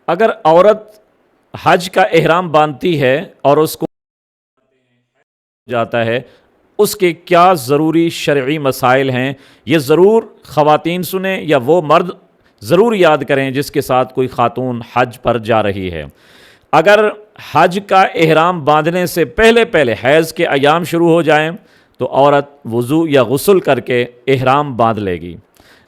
اگر عورت حج کا احرام باندھتی ہے اور اس کو جاتا ہے، اس کے کیا ضروری شرعی مسائل ہیں، یہ ضرور خواتین سنیں یا وہ مرد ضرور یاد کریں جس کے ساتھ کوئی خاتون حج پر جا رہی ہے۔ اگر حج کا احرام باندھنے سے پہلے حیض کے ایام شروع ہو جائیں تو عورت وضو یا غسل کر کے احرام باندھ لے گی،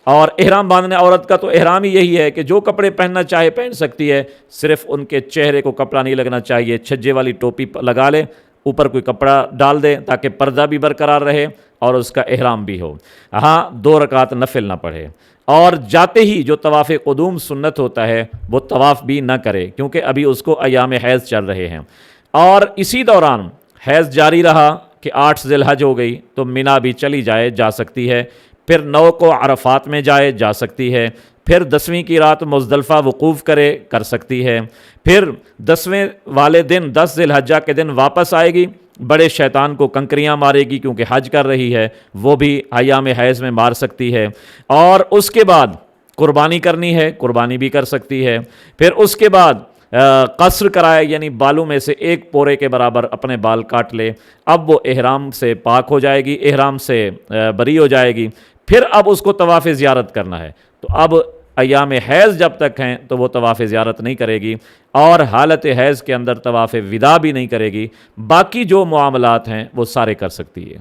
اور احرام باندھنے عورت کا تو احرام ہی یہی ہے کہ جو کپڑے پہننا چاہے پہن سکتی ہے، صرف ان کے چہرے کو کپڑا نہیں لگنا چاہیے، چھجے والی ٹوپی لگا لے، اوپر کوئی کپڑا ڈال دے تاکہ پردہ بھی برقرار رہے اور اس کا احرام بھی ہو۔ ہاں 2 رکعت نفل نہ پڑھے، اور جاتے ہی جو طواف قدوم سنت ہوتا ہے وہ طواف بھی نہ کرے کیونکہ ابھی اس کو ایام حیض چل رہے ہیں، اور اسی دوران حیض جاری رہا کہ 8 ذی الحج ہو گئی تو مینا بھی چلی جائے جا سکتی ہے، پھر 9 کو عرفات میں جائے جا سکتی ہے، پھر 10ویں کی رات مزدلفہ وقوف کرے کر سکتی ہے، پھر 10ویں والے دن 10 ذی الحجہ کے دن واپس آئے گی، بڑے شیطان کو کنکریاں مارے گی کیونکہ حج کر رہی ہے، وہ بھی ایام حیض میں مار سکتی ہے، اور اس کے بعد قربانی کرنی ہے قربانی بھی کر سکتی ہے، پھر اس کے بعد قصر کرائے یعنی بالوں میں سے 1 پورے کے برابر اپنے بال کاٹ لے، اب وہ احرام سے پاک ہو جائے گی، احرام سے بری ہو جائے گی، پھر اب اس کو طواف زیارت کرنا ہے، تو اب ایام حیض جب تک ہیں تو وہ طواف زیارت نہیں کرے گی، اور حالت حیض کے اندر طواف وداع بھی نہیں کرے گی، باقی جو معاملات ہیں وہ سارے کر سکتی ہے۔